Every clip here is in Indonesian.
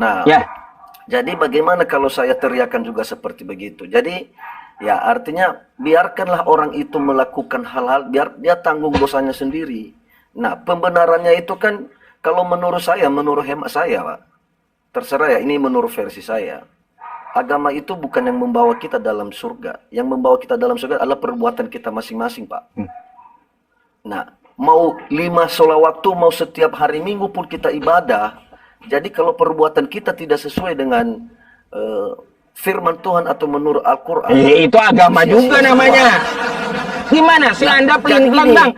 Nah, Ya, jadi bagaimana kalau saya teriakan juga seperti begitu? Jadi, ya artinya biarkanlah orang itu melakukan hal-hal, biar dia tanggung dosanya sendiri. Nah, pembenarannya itu kan kalau menurut saya, menurut hemat saya, Pak. Terserah ya, ini menurut versi saya. Agama itu bukan yang membawa kita dalam surga. Yang membawa kita dalam surga adalah perbuatan kita masing-masing, Pak. Nah, mau 5 sholawat waktu, mau setiap hari Minggu pun kita ibadah. Jadi kalau perbuatan kita tidak sesuai dengan eh, firman Tuhan atau menurut Al-Quran, itu agama itu juga sia-sia namanya. semua. Gimana sih Nah, Anda jadi pelin-pelan, gini, Bang?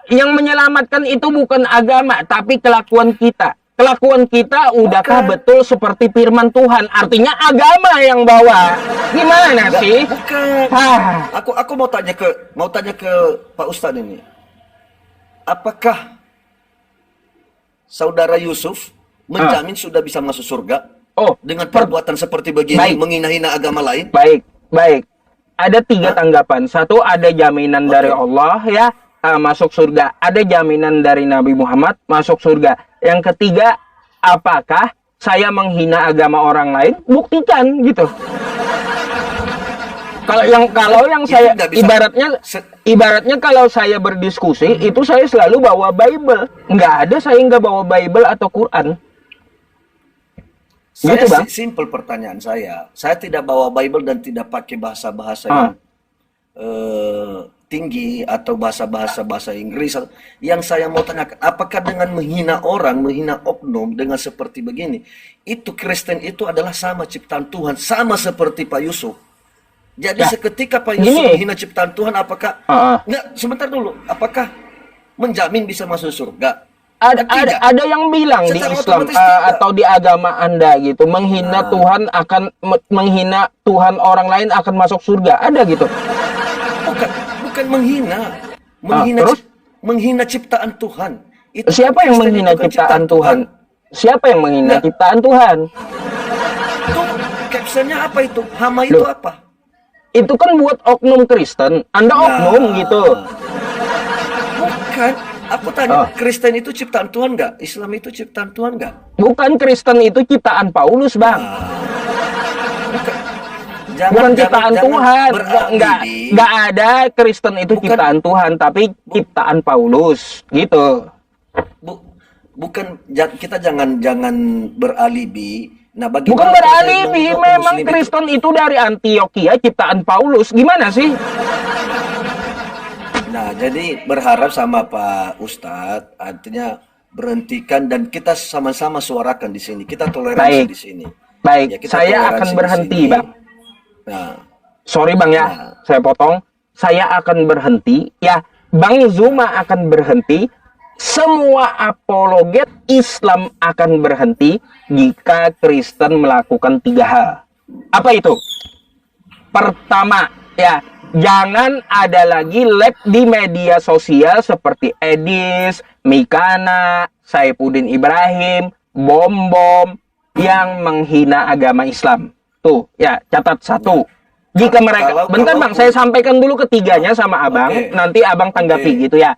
Yang menyelamatkan itu bukan agama, tapi kelakuan kita. Kelakuan kita udahkah bukan, betul seperti firman Tuhan? Artinya agama yang bawa. Gimana enggak, sih? bukan. Ah, Aku mau tanya ke Pak Ustadz ini. Apakah saudara Yusuf ah. menjamin sudah bisa masuk surga Oh, dengan perbuatan seperti begini, baik, menghina-hina agama lain? baik, baik. Ada tiga Hah? tanggapan. Satu, ada jaminan dari Oke. Allah ya, masuk surga. Ada jaminan dari Nabi Muhammad masuk surga. Yang ketiga, apakah saya menghina agama orang lain? Buktikan gitu. Kalau yang Itu saya nggak bisa. Se- ibaratnya kalau saya berdiskusi itu saya selalu bawa Bible. Nggak ada saya nggak bawa Bible atau Quran. Saya Gitu, Bang. simple pertanyaan saya. Saya tidak bawa Bible dan tidak pakai bahasa-bahasa yang Ah, tinggi atau bahasa Inggris. Yang saya mau tanyakan, apakah dengan menghina orang, menghina oknum dengan seperti begini, itu Kristen itu adalah sama ciptaan Tuhan, sama seperti Pak Yusuf. Jadi ya, seketika Pak Yusuf gini. menghina ciptaan Tuhan, apakah Ah, ah. enggak, sebentar dulu, apakah menjamin bisa masuk surga? Ada, Kan ada, tidak. ada yang bilang di Secara Islam otomatis tidak. atau di agama Anda gitu, Nah, menghina Tuhan orang lain akan masuk surga. Ada gitu. bukan bukan menghina, Terus menghina ciptaan Tuhan. Itu kan siapa yang Kristen itu menghina kan ciptaan ciptaan Tuhan? Tuhan. Siapa yang menghina Nah, ciptaan Tuhan? itu captionnya apa itu? Hama itu Loh, apa? itu kan buat oknum Kristen. Anda oknum gitu. Nah, bukan. Aku tanya, Oh, Kristen itu ciptaan Tuhan nggak? Islam itu ciptaan Tuhan nggak? bukan Kristen itu ciptaan Paulus, Bang. Nah, bukan. Bukan Jangan jangan ciptaan jangan Tuhan. beralibi. Nggak ada Kristen itu Bukan ciptaan Tuhan, tapi bu, ciptaan Paulus gitu. bu- bukan kita jangan jangan beralibi. Nah, Bukan bagaimana terkait beralibi, menghina kaum memang muslim itu? Kristen itu dari Antioquia ciptaan Paulus. Gimana sih? Nah, jadi berharap sama Pak Ustadz, artinya berhentikan dan kita sama-sama suarakan di sini. Kita toleransi Baik, di sini. baik. Ya, kita Saya akan toleransi di berhenti, sini. Bang. Nah, Sorry, Bang ya, nah, saya potong. Saya akan berhenti. Ya, Bang Zuma akan berhenti. Semua apologet Islam akan berhenti jika Kristen melakukan 3 hal. Apa itu? Pertama, ya, jangan ada lagi lab di media sosial seperti Edis, Mikana, Saifuddin Ibrahim, Bom Bom yang menghina agama Islam. Tuh, ya, catat nah. satu. Jika mereka, Kalau bentar Bang, saya sampaikan dulu ketiganya sama Abang, oke, nanti Abang oke. tanggapi gitu ya.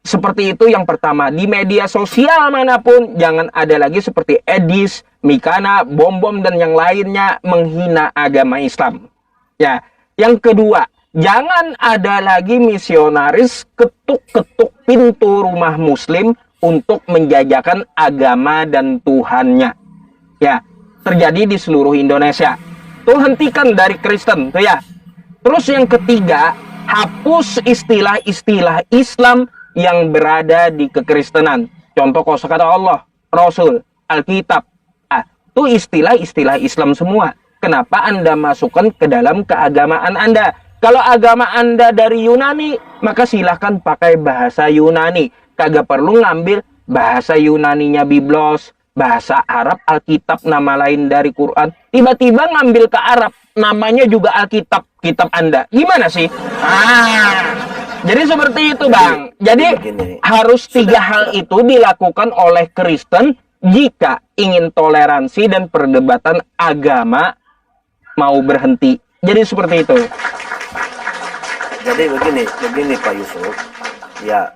Seperti itu yang pertama. Di media sosial manapun, jangan ada lagi seperti Edis, Mikana, Bom Bom, dan yang lainnya menghina agama Islam. Ya, yang kedua, jangan ada lagi misionaris ketuk-ketuk pintu rumah Muslim untuk menjajakan agama dan Tuhannya. Ya, terjadi di seluruh Indonesia. Tuh hentikan dari Kristen, tuh ya. Terus yang ketiga, hapus istilah-istilah Islam yang berada di kekristenan. Contoh kosakata Allah, Rasul, Alkitab. Itu istilah-istilah Islam semua. Kenapa Anda masukkan ke dalam keagamaan Anda? Kalau agama Anda dari Yunani, maka silahkan pakai bahasa Yunani. Kagak perlu ngambil bahasa Yunaninya Biblos, bahasa Arab Alkitab nama lain dari Quran. Tiba-tiba ngambil ke Arab, namanya juga Alkitab, kitab Anda. Gimana sih? Jadi seperti itu, Bang. Jadi Jadi begini, harus 3 hal sudah. itu dilakukan oleh Kristen jika ingin toleransi dan perdebatan agama mau berhenti. Jadi seperti itu. Jadi begini Pak Yusuf. Ya,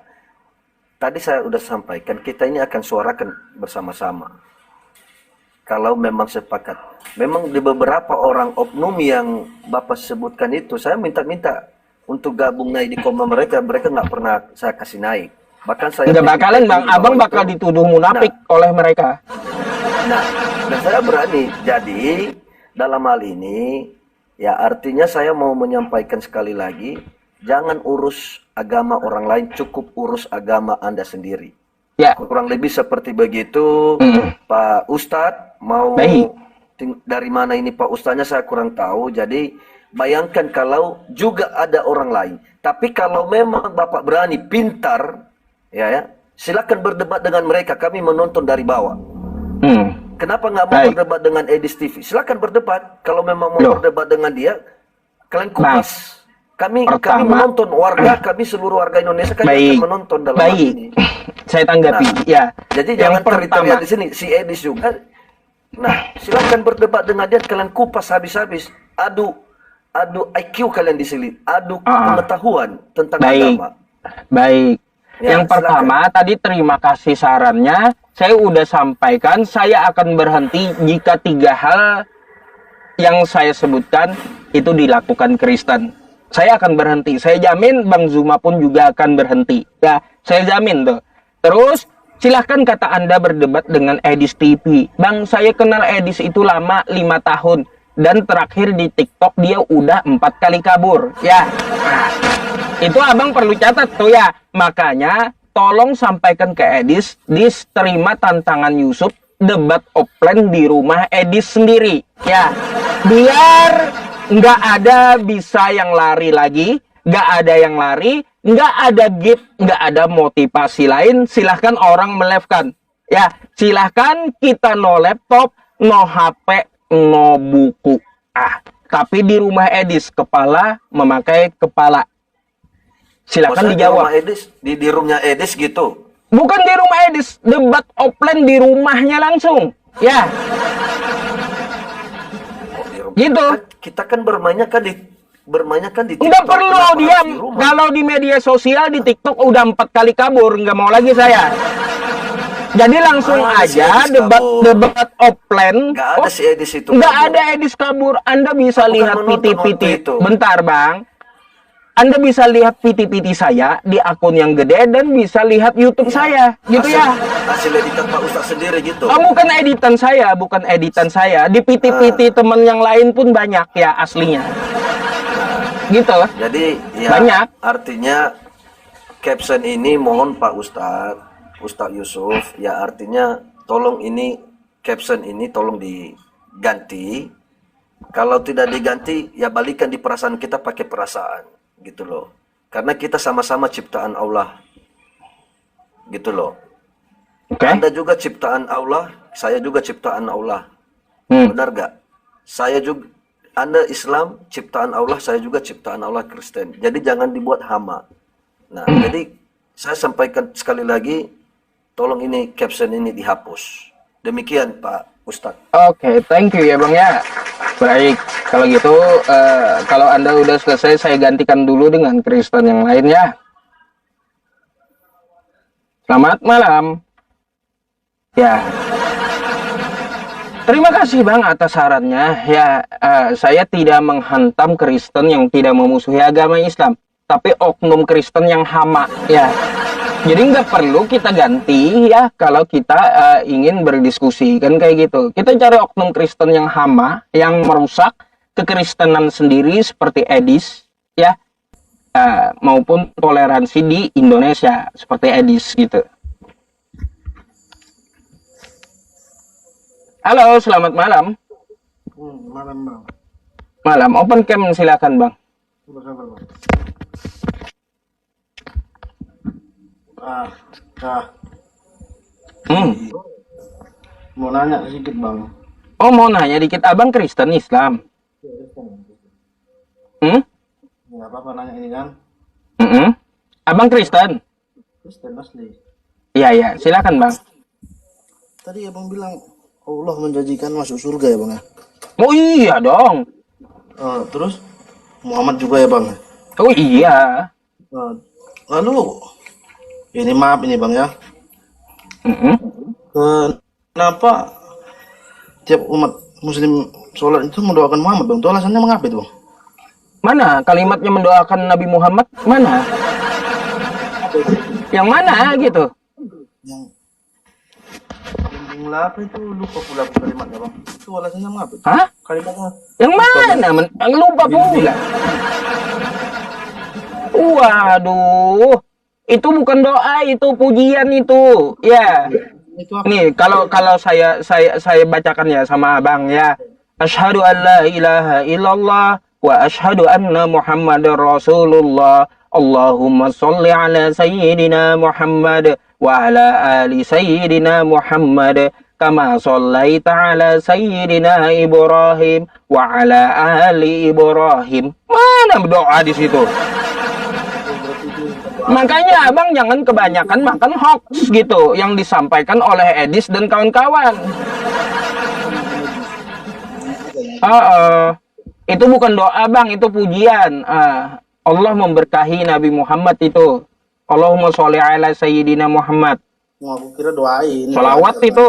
tadi saya udah sampaikan kita ini akan suarakan bersama-sama. kalau memang sepakat. Memang di beberapa orang oknum yang Bapak sebutkan itu, saya minta-minta untuk gabung naik di koma mereka, mereka nggak pernah saya kasih naik. Bahkan saya Nggak bakalan Bang, di Abang bawah bakal itu. dituduh munafik oleh mereka. Nah, dan saya berani. Jadi, dalam hal ini, ya artinya saya mau menyampaikan sekali lagi, jangan urus agama orang lain, cukup urus agama Anda sendiri. Ya, Kurang lebih seperti begitu, Pak Ustadz. Mau baik. dari mana ini Pak Ustadznya saya kurang tahu. Jadi, bayangkan kalau juga ada orang lain. Tapi kalau memang Bapak berani, pintar, ya, silakan berdebat dengan mereka. Kami menonton dari bawah. Kenapa nggak mau Baik. berdebat dengan Edis TV? Silakan berdebat. Kalau memang mau Loh. berdebat dengan dia, kalian kupas. Kami Pertama. menonton warga, kami seluruh warga Indonesia kami Baik. akan menonton dalam hal Baik. ini. Saya tanggapi. Nah, Ya. Jadi Yang jangan teritorial di sini. Si Edis juga. Nah, silakan berdebat dengan dia. Kalian kupas habis-habis. Adu IQ kalian di sini. Adu pengetahuan tentang Baik. agama. Baik. Ya, Yang pertama tadi terima kasih sarannya. Saya udah sampaikan saya akan berhenti jika 3 hal yang saya sebutkan itu dilakukan Kristen. Saya akan berhenti. Saya jamin Bang Zuma pun juga akan berhenti. Ya, saya jamin tuh. Terus silahkan kata Anda berdebat dengan Edis TV. Bang, saya kenal Edis itu lama 5 tahun. Dan terakhir di TikTok dia udah 4 kali kabur. Ya, nah, itu abang perlu catat tuh ya. Makanya tolong sampaikan ke Edis, terima tantangan Yusuf debat offline di rumah Edis sendiri. Ya, biar nggak ada bisa yang lari lagi, nggak ada yang lari, nggak ada gift, nggak ada motivasi lain. Silahkan orang melevkan. Ya, silahkan kita no laptop, no HP, no buku. Tapi di rumah Edis, kepala memakai kepala. Silakan Maksudnya dijawab. Di rumah Edis, di rumahnya Edis gitu. Bukan di rumah Edis, debat offline di rumahnya langsung. Ya. Oh, di rumah. Gitu. Kita kan bermainnya kan di TikTok. Nggak perlu Kenapa dia harus di rumah? kalau di media sosial di TikTok udah 4 kali kabur, nggak mau lagi saya. Jadi langsung Si aja Edis debat offline. Nggak ada si Edis itu. Nggak kabur. ada Edis kabur. Anda bisa Aku kan lihat menonton PT-PT. waktu itu. Bentar bang. Anda bisa lihat PT-PT saya di akun yang gede dan bisa lihat YouTube saya, gitu ya. Hasil editan Pak Ustadz sendiri gitu. Bukan editan saya, bukan editan saya. Di PT-PT teman yang lain pun banyak ya aslinya. Gitu. Jadi ya Banyak. artinya caption ini mohon Pak Ustadz Yusuf, ya artinya tolong ini caption ini tolong diganti. Kalau tidak diganti ya balikan di perasaan kita pakai perasaan gitu loh. Karena kita sama-sama ciptaan Allah. Gitu loh. Oke. Anda juga ciptaan Allah, saya juga ciptaan Allah. Hmm. Benar gak? Saya juga, Anda Islam, ciptaan Allah, saya juga ciptaan Allah Kristen. Jadi jangan dibuat hama. Nah, jadi saya sampaikan sekali lagi, tolong ini caption ini dihapus. Demikian Pak Ustadz. Oke, thank you ya Bang ya. Baik, kalau gitu kalau Anda udah selesai saya gantikan dulu dengan Kristen yang lain ya. Selamat malam. Ya. Terima kasih Bang atas sarannya. Ya, saya tidak menghantam Kristen yang tidak memusuhi agama Islam, tapi oknum Kristen yang hama ya. Jadi nggak perlu kita ganti ya kalau kita ingin berdiskusi kan kayak gitu. Kita cari oknum Kristen yang hama, yang merusak kekristenan sendiri seperti Edis ya, maupun toleransi di Indonesia seperti Edis gitu. Halo, selamat malam. Malam bang. Malam, open cam silakan Bang. Apa kabar bang? Mau nanya sedikit bang. Oh, mau nanya dikit, Abang Kristen Islam? Nggak apa-apa nanya ini kan. Abang Kristen? Kristen asli. Iya, silakan Bang. Tadi abang bilang Allah menjanjikan masuk surga ya bang ya. Oh iya dong. Terus Muhammad juga ya bang. Oh iya. Lalu ini maaf ini bang ya. Kenapa tiap umat muslim sholat itu mendoakan Muhammad bang. Itu alasannya mengapa itu bang? Mana kalimatnya mendoakan Nabi Muhammad? Mana? Yang mana gitu? Yang bimbinglah apa itu, lupa pula aku kalimatnya bang. Itu alasannya mengapa? Hah? Kalimatnya Yang mana? Lupa pula. Waduh, itu bukan doa, itu pujian itu. Ya. itu apa? Nih, kalau saya bacakan ya sama Abang ya. Asyhadu an la ilaha illallah wa asyhadu anna Muhammadar Rasulullah. Allahumma sholli ala sayyidina Muhammad wa ala ali sayyidina Muhammad kama shallaita ala sayyidina Ibrahim wa ala ali Ibrahim. Mana doa di situ? Makanya abang jangan kebanyakan makan hoax gitu yang disampaikan oleh Edis dan kawan-kawan. Itu bukan doa bang, itu pujian. Allah memberkahi Nabi Muhammad itu. Allahumma sholli ala sayyidina Muhammad. Oh, aku kira doain. Salawat itu.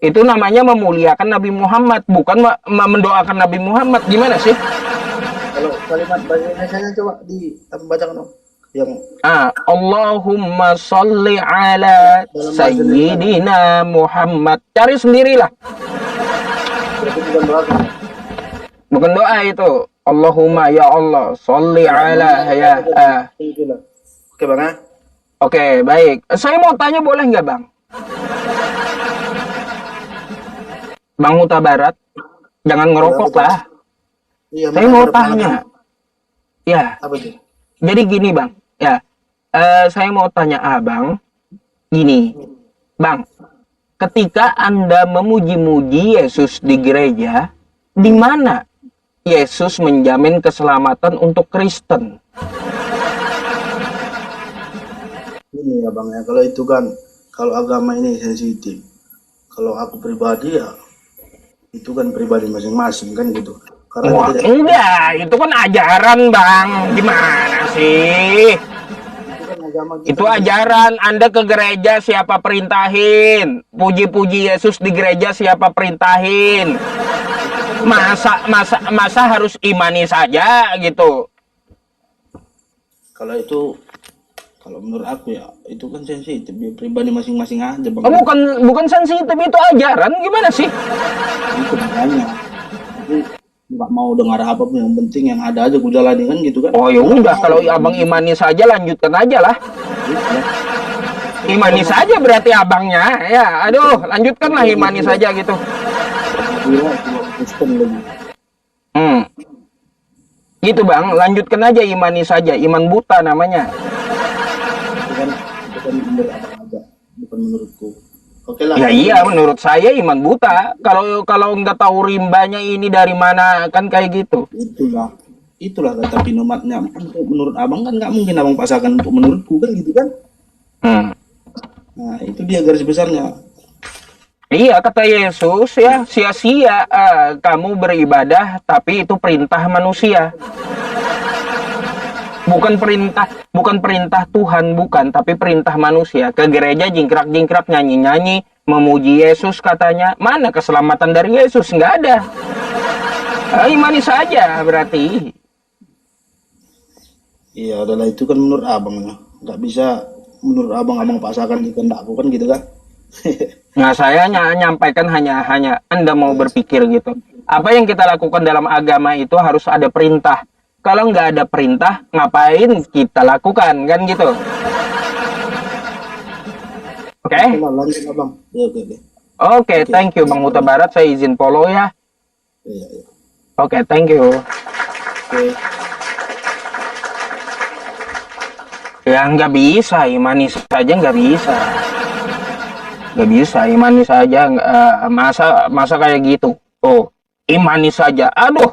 Itu namanya memuliakan Nabi Muhammad, bukan mendoakan Nabi Muhammad. Gimana sih? Kalau kalimat bahasa Indonesia coba dibacakan dong. Yang Allahumma sholli ala sayyidina Muhammad. Cari sendirilah. berarti bukan doa kan? Bukan doa itu. Allahumma ya Allah sholli ala ya. Itulah. Oke bang ya. Oke, baik. Saya mau tanya boleh nggak bang? Bang Huta Barat, jangan ngerokok lah. Iya, Saya mau tanya. Ya, apa itu? jadi gini bang. Ya, saya mau tanya abang. Gini, bang. Ketika Anda memuji-muji Yesus di gereja, di mana Yesus menjamin keselamatan untuk Kristen? Ini ya bang ya, kalau itu kan, kalau agama ini sensitif. Kalau aku pribadi ya, itu kan pribadi masing-masing kan gitu. Karena Wah, kita enggak, itu kan ajaran bang. Gimana sih? itu kan agama kita. Itu ajaran. Anda ke gereja siapa perintahin? Puji-puji Yesus di gereja siapa perintahin? Masa harus imani saja gitu? Kalau itu, kalau menurut aku ya, itu kan sensitif. Dia pribadi masing-masing aja bang. Oh, bukan sensitif, itu ajaran. Gimana sih? Itu makanya. Aku nggak mau dengar apapun, yang penting yang ada aja ku jalani kan gitu kan. Oh ya udah, kalau abang imani saja lanjutkan aja lah. Imani saja berarti abangnya. Ya, aduh, lanjutkanlah imani saja gitu. Gila, cuma Kristen lagi. Gitu bang, lanjutkan aja imani saja. Iman buta namanya. Itu kan menurut abang aja, bukan menurutku. Oke lah. Ya iya, menurut saya iman buta. Kalau nggak tahu rimbanya ini dari mana kan kayak gitu. Itulah kata pinomatnya. Menurut abang kan nggak mungkin abang pasangkan untuk menurutku kan gitu kan. Nah itu dia garis besarnya. Iya, kata Yesus ya, sia-sia kamu beribadah, tapi itu perintah manusia. Bukan perintah Tuhan, bukan, tapi perintah manusia. Ke gereja jingkrak-jingkrak, nyanyi-nyanyi, memuji Yesus katanya. Mana keselamatan dari Yesus? Nggak ada. Imani saja berarti. Iya adalah itu kan menurut abang ya. Nggak bisa menurut abang pasangkan di kehendakku kan gitu kan. Nah, saya nyampaikan hanya Anda mau berpikir gitu. Apa yang kita lakukan dalam agama itu harus ada perintah. Kalau nggak ada perintah, ngapain kita lakukan, kan gitu. Oke? Lanjut abang. Ya, oke. Oke, thank you Bang Huta Barat. Saya izin follow ya. Iya. Oke, thank you. Oke. Ya nggak bisa, imani saja nggak bisa. Nggak bisa, imani saja. Masa kayak gitu. Oh, imani saja. Aduh,